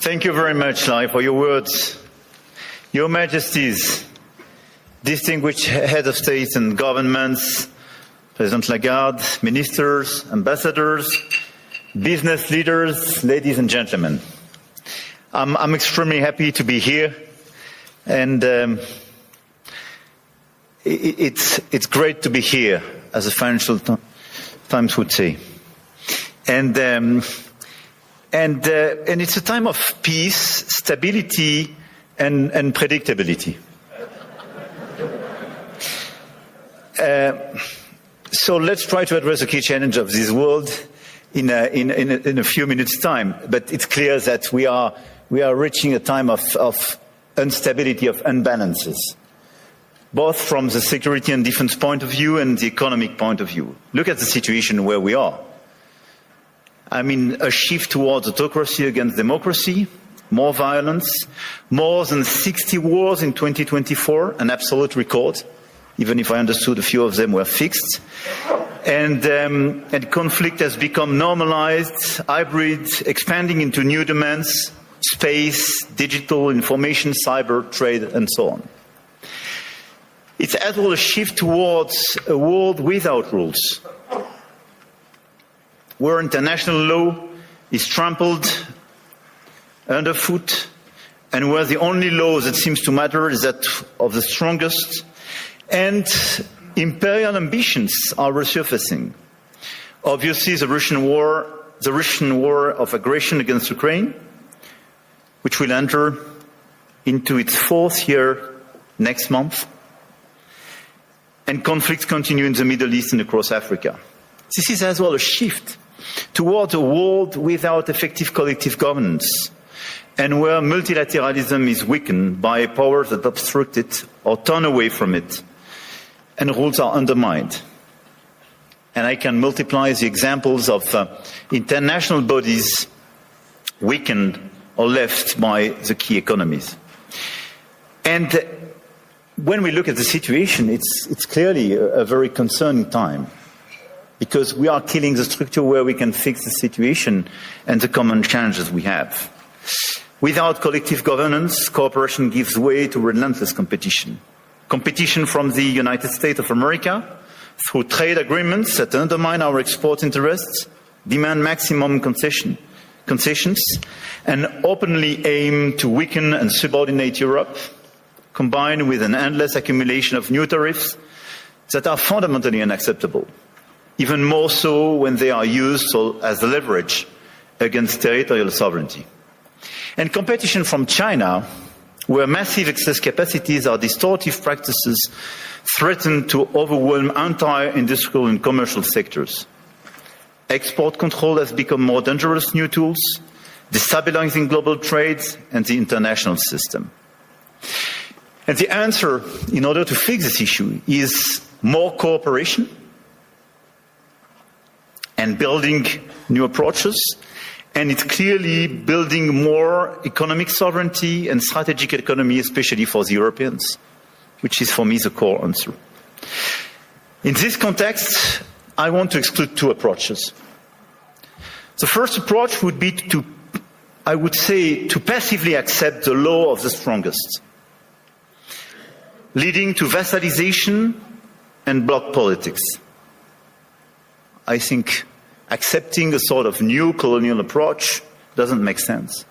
Thank you very much, Lai, for your words. Your Majesties, distinguished heads of state and governments, President Lagarde, ministers, ambassadors, business leaders, ladies and gentlemen. I'm extremely happy to be here, and it's great to be here, as the Financial Times would say. And it's a time of peace, stability, and predictability. So let's try to address the key challenge of this world in a few minutes' time. But it's clear that we are reaching a time of instability, of imbalances, both from the security and defense point of view and the economic point of view. Look at the situation where we are. I mean, a shift towards autocracy against democracy, more violence, more than 60 wars in 2024, an absolute record, even if I understood a few of them were fixed. And conflict has become normalized, hybrid, expanding into new domains, space, digital, information, cyber, trade, and so on. It's as well a shift towards a world without rules, where international law is trampled underfoot, and where the only law that seems to matter is that of the strongest, and imperial ambitions are resurfacing. Obviously, the Russian war of aggression against Ukraine, which will enter into its fourth year next month, and conflicts continue in the Middle East and across Africa. This is as well a shift towards a world without effective collective governance, and where multilateralism is weakened by powers that obstruct it or turn away from it, and rules are undermined. And I can multiply the examples of international bodies weakened or left by the key economies. And when we look at the situation, it's clearly a very concerning time, because we are killing the structure where we can fix the situation and the common challenges we have. Without collective governance, cooperation gives way to relentless competition. Competition from the United States of America through trade agreements that undermine our export interests, demand maximum concessions, and openly aim to weaken and subordinate Europe, combined with an endless accumulation of new tariffs that are fundamentally unacceptable, even more so when they are used as leverage against territorial sovereignty. And competition from China, where massive excess capacities or distortive practices threaten to overwhelm entire industrial and commercial sectors. Export control has become more dangerous new tools, destabilizing global trade and the international system. And the answer, in order to fix this issue, is more cooperation and building new approaches. And it's clearly building more economic sovereignty and strategic autonomy, especially for the Europeans, which is for me the core answer. In this context, I want to exclude two approaches. The first approach would be to passively accept the law of the strongest, leading to vassalization and bloc politics. I think accepting a sort of new colonial approach doesn't make sense.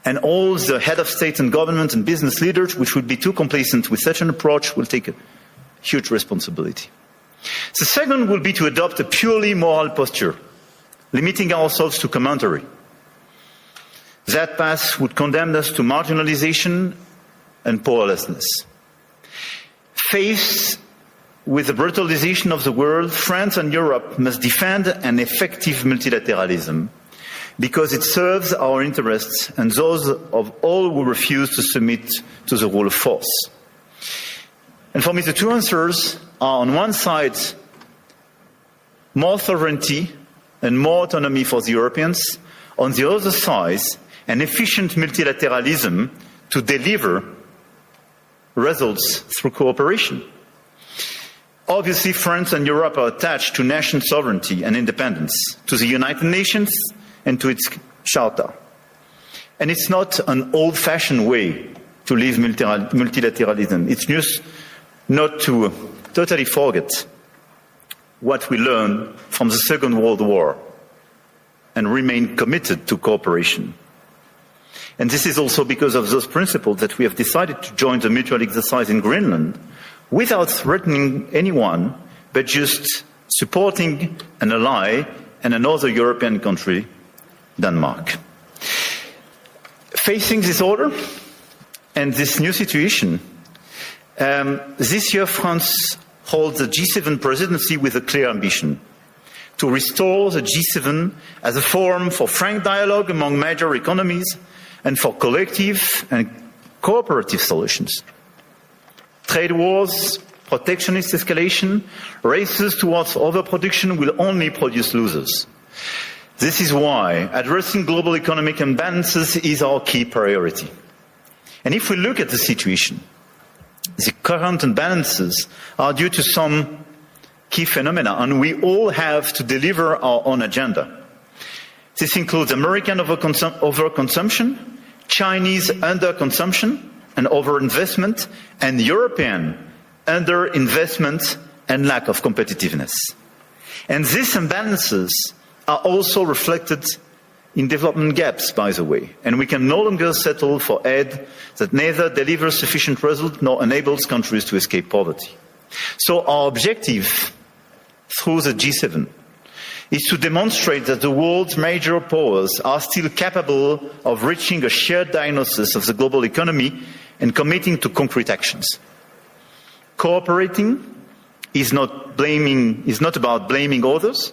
And all the head of state and government and business leaders, which would be too complacent with such an approach, will take a huge responsibility. The second will be to adopt a purely moral posture, limiting ourselves to commentary. That path would condemn us to marginalization and powerlessness. Faced with the brutalization of the world, France and Europe must defend an effective multilateralism, because it serves our interests and those of all who refuse to submit to the rule of force. And for me, the two answers are, on one side, more sovereignty and more autonomy for the Europeans. On the other side, an efficient multilateralism to deliver results through cooperation. Obviously, France and Europe are attached to national sovereignty and independence, to the United Nations and to its Charter. And it's not an old-fashioned way to live multilateralism. It's just not to totally forget what we learned from the Second World War and remain committed to cooperation. And this is also because of those principles that we have decided to join the mutual exercise in Greenland without threatening anyone, but just supporting an ally and another European country, Denmark. Facing this order and this new situation, this year France holds the G7 presidency with a clear ambition to restore the G7 as a forum for frank dialogue among major economies and for collective and cooperative solutions. Trade wars, protectionist escalation, races towards overproduction will only produce losers. This is why addressing global economic imbalances is our key priority. And if we look at the situation, the current imbalances are due to some key phenomena, and we all have to deliver our own agenda. This includes American overconsumption, Chinese underconsumption and overinvestment, and European underinvestment and lack of competitiveness. And these imbalances are also reflected in development gaps, by the way, and we can no longer settle for aid that neither delivers sufficient results nor enables countries to escape poverty. So our objective through the G7 is to demonstrate that the world's major powers are still capable of reaching a shared diagnosis of the global economy and committing to concrete actions. Cooperating is not about blaming others.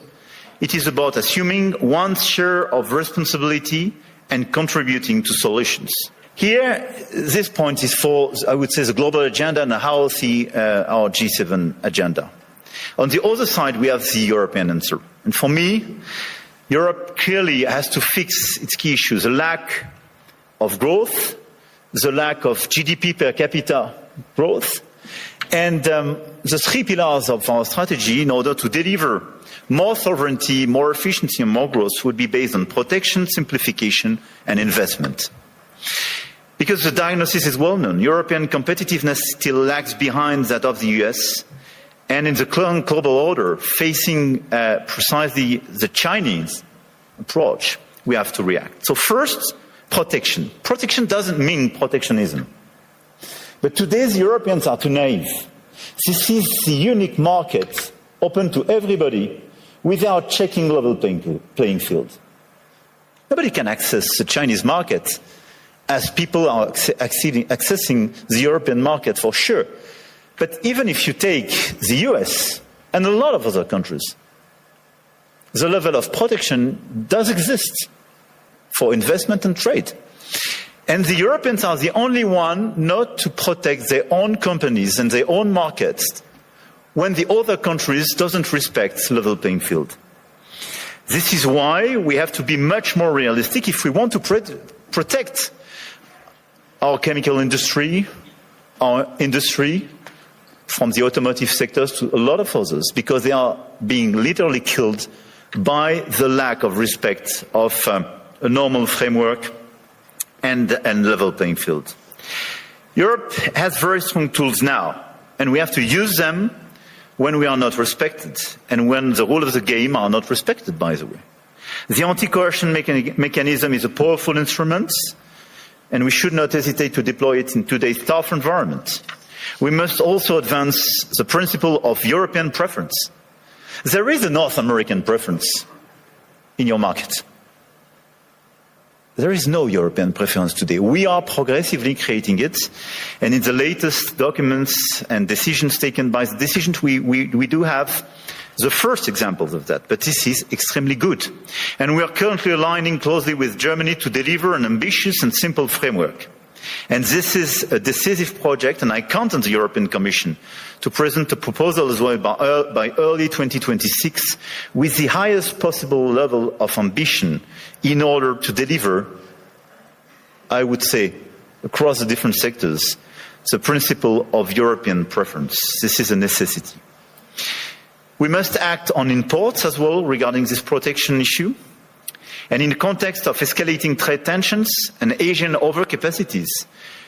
It is about assuming one's share of responsibility and contributing to solutions. Here, this point is for, I would say, the global agenda and how I see our G7 agenda. On the other side, we have the European answer. And for me, Europe clearly has to fix its key issues: the lack of growth, the lack of GDP per capita growth, and the three pillars of our strategy in order to deliver more sovereignty, more efficiency, and more growth would be based on protection, simplification, and investment. Because the diagnosis is well known, European competitiveness still lags behind that of the US, and in the current global order, facing precisely the Chinese approach, we have to react. So first, protection. Protection doesn't mean protectionism. But today's Europeans are too naive. This is the unique market open to everybody without checking level playing field. Nobody can access the Chinese market as people are accessing the European market for sure. But even if you take the US and a lot of other countries, the level of protection does exist for investment and trade. And the Europeans are the only one not to protect their own companies and their own markets when the other countries doesn't respect level playing field. This is why we have to be much more realistic if we want to protect our chemical industry, our industry, from the automotive sectors to a lot of others, because they are being literally killed by the lack of respect of a normal framework and level playing field. Europe has very strong tools now, and we have to use them when we are not respected and when the rules of the game are not respected, by the way. The anti-coercion mechanism is a powerful instrument, and we should not hesitate to deploy it in today's tough environment. We must also advance the principle of European preference. There is a North American preference in your market. There is no European preference today. We are progressively creating it, and in the latest documents and decisions taken by the decisions, we do have the first examples of that, but this is extremely good. And we are currently aligning closely with Germany to deliver an ambitious and simple framework. And this is a decisive project, and I count on the European Commission to present a proposal as well by early 2026 with the highest possible level of ambition in order to deliver, I would say, across the different sectors, the principle of European preference. This is a necessity. We must act on imports as well regarding this protection issue. And in the context of escalating trade tensions and Asian overcapacities,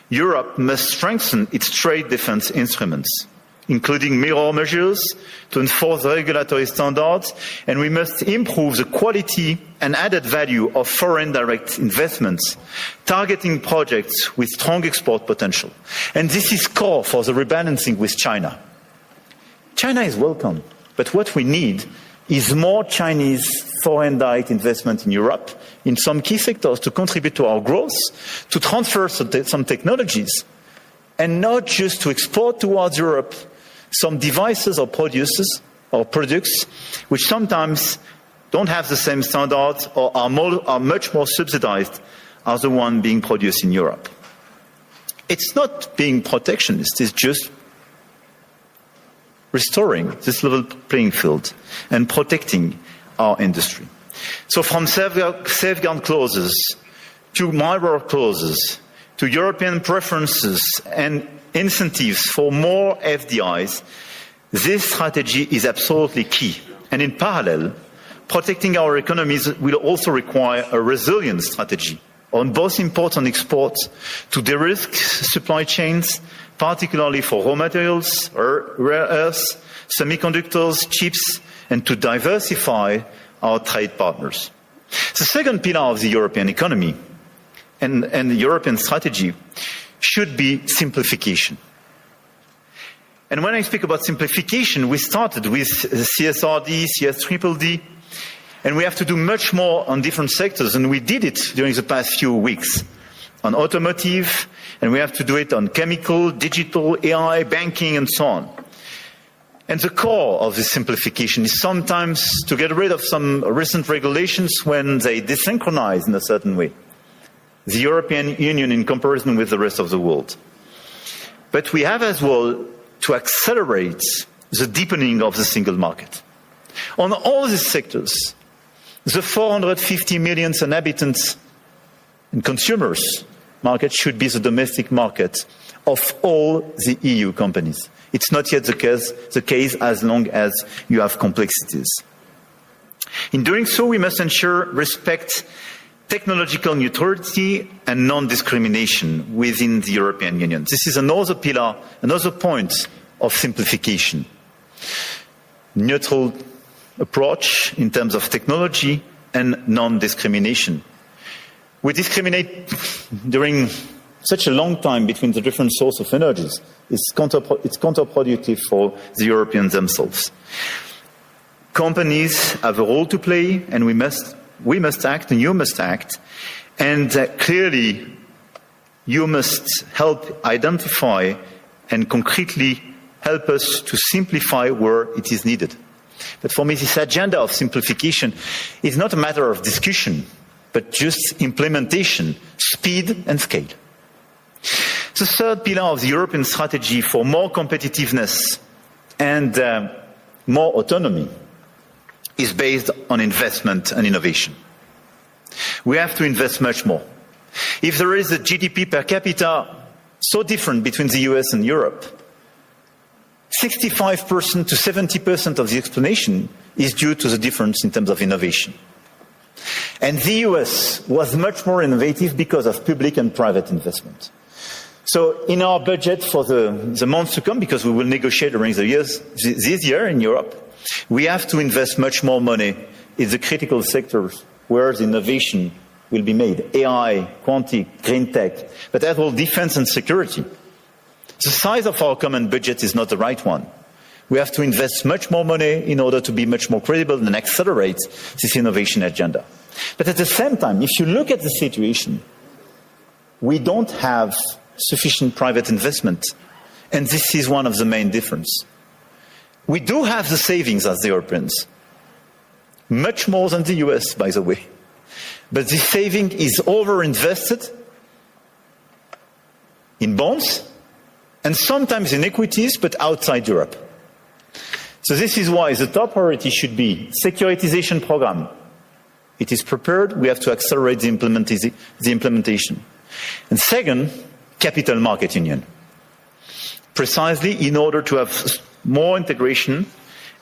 Europe must strengthen its trade defense instruments, including mirror measures to enforce regulatory standards, and we must improve the quality and added value of foreign direct investments, targeting projects with strong export potential. And this is core for the rebalancing with China. China is welcome, but what we need is more Chinese foreign direct investment in Europe, in some key sectors to contribute to our growth, to transfer some technologies, and not just to export towards Europe some devices or products which sometimes don't have the same standards or are much more subsidized as the one being produced in Europe. It's not being protectionist, it's just restoring this level playing field and protecting our industry. So from safeguard clauses to mirror clauses to European preferences and incentives for more FDIs, this strategy is absolutely key. And in parallel, protecting our economies will also require a resilient strategy on both import and export to de-risk supply chains, particularly for raw materials, rare earths, semiconductors, chips, and to diversify our trade partners. The second pillar of the European economy and the European strategy should be simplification. And when I speak about simplification, we started with CSRD, CSDDD, and we have to do much more on different sectors, and we did it during the past few weeks on automotive, and we have to do it on chemical, digital, AI, banking, and so on. And the core of this simplification is sometimes to get rid of some recent regulations when they desynchronize in a certain way the European Union in comparison with the rest of the world. But we have as well to accelerate the deepening of the single market. On all these sectors, the 450 million inhabitants and consumers market should be the domestic market of all the EU companies. It's not yet the case as long as you have complexities. In doing so, we must ensure respect, technological neutrality and non-discrimination within the European Union. This is another pillar, another point of simplification. Neutral approach in terms of technology and non-discrimination. We discriminate during such a long time between the different sources of energies. It's counterproductive for the Europeans themselves. Companies have a role to play, and we must act, and you must act. And clearly, you must help identify and concretely help us to simplify where it is needed. But for me, this agenda of simplification is not a matter of discussion, but just implementation, speed and scale. The third pillar of the European strategy for more competitiveness and more autonomy is based on investment and innovation. We have to invest much more. If there is a GDP per capita so different between the US and Europe, 65% to 70% of the explanation is due to the difference in terms of innovation. And the US was much more innovative because of public and private investment. So in our budget for the months to come, because we will negotiate during the years, this year in Europe, we have to invest much more money in the critical sectors where the innovation will be made. AI, quantum, green tech, but as well defense and security. The size of our common budget is not the right one. We have to invest much more money in order to be much more credible and accelerate this innovation agenda. But at the same time, if you look at the situation, we don't have sufficient private investment. And this is one of the main differences. We do have the savings as the Europeans, much more than the US, by the way. But this saving is overinvested in bonds and sometimes in equities, but outside Europe. So this is why the top priority should be securitization program. It is prepared, we have to accelerate the implementation. And second, capital market union. Precisely in order to have more integration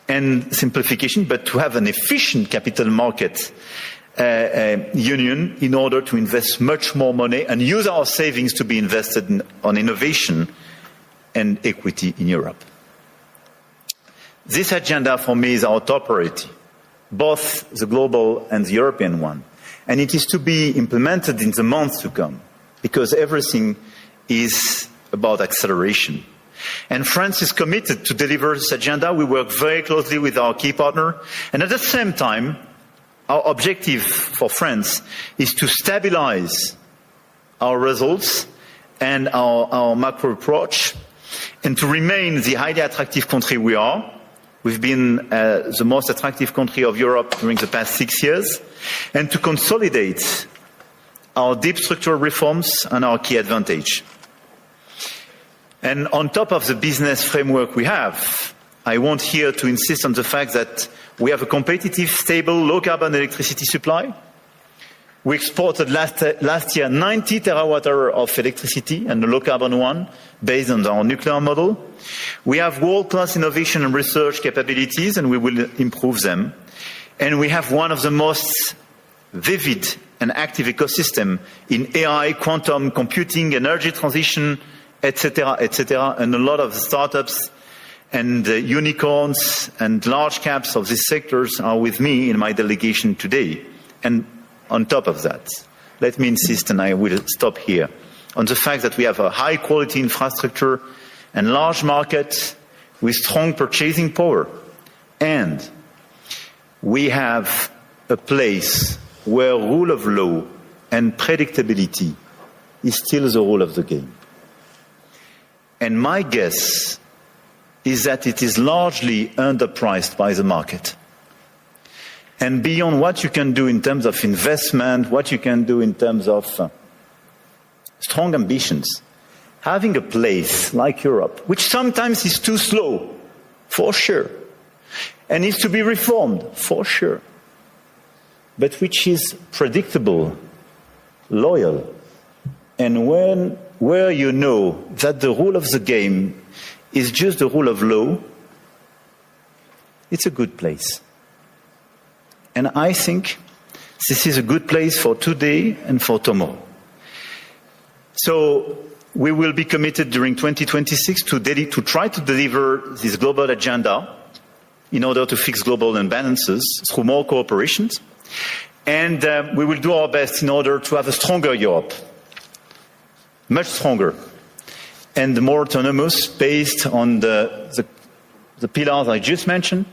and simplification, but to have an efficient capital market Union in order to invest much more money and use our savings to be invested on innovation and equity in Europe. This agenda for me is our top priority, both the global and the European one. And it is to be implemented in the months to come, because everything is about acceleration. And France is committed to deliver this agenda. We work very closely with our key partner. And at the same time, our objective for France is to stabilize our results and our macro approach, and to remain the highly attractive country we are. We've been the most attractive country of Europe during the past 6 years, and to consolidate our deep structural reforms and our key advantage. And on top of the business framework we have, I want here to insist on the fact that we have a competitive, stable, low-carbon electricity supply. We exported last year 90 terawatt-hours of electricity, and a low-carbon one, based on our nuclear model. We have world-class innovation and research capabilities, and we will improve them. And we have one of the most vivid and active ecosystem in AI, quantum computing, energy transition, etc., and a lot of the startups and unicorns and large caps of these sectors are with me in my delegation today. And on top of that, let me insist, and I will stop here, on the fact that we have a high-quality infrastructure and large market with strong purchasing power. And we have a place where rule of law and predictability is still the rule of the game. And my guess is that it is largely underpriced by the market. And beyond what you can do in terms of investment, what you can do in terms of strong ambitions, having a place like Europe, which sometimes is too slow, for sure, and needs to be reformed, for sure, but which is predictable, loyal, and where you know that the rule of the game is just the rule of law, it's a good place. And I think this is a good place for today and for tomorrow. So we will be committed during 2026 to try to deliver this global agenda in order to fix global imbalances through more cooperation. And we will do our best in order to have a stronger Europe, much stronger, and more autonomous, based on the pillars I just mentioned,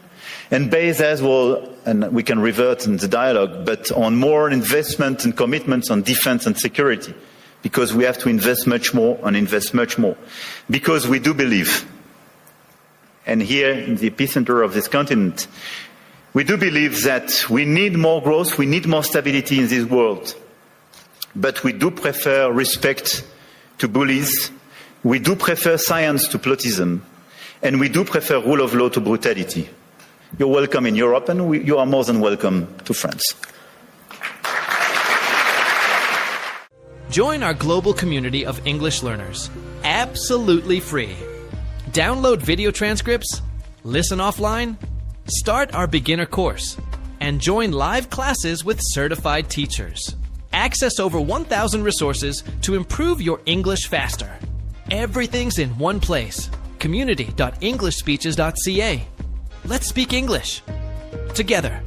and based as well, and we can revert in the dialogue, but on more investment and commitments on defense and security, because we have to invest much more and invest much more. Because we do believe, and here in the epicenter of this continent, we do believe that we need more growth, we need more stability in this world. But we do prefer respect to bullies, we do prefer science to plotism, and we do prefer rule of law to brutality. You're welcome in Europe, and you are more than welcome to France. Join our global community of English learners, absolutely free. Download video transcripts, listen offline, start our beginner course, and join live classes with certified teachers. Access over 1,000 resources to improve your English faster. Everything's in one place. community.englishspeeches.ca. Let's speak English together.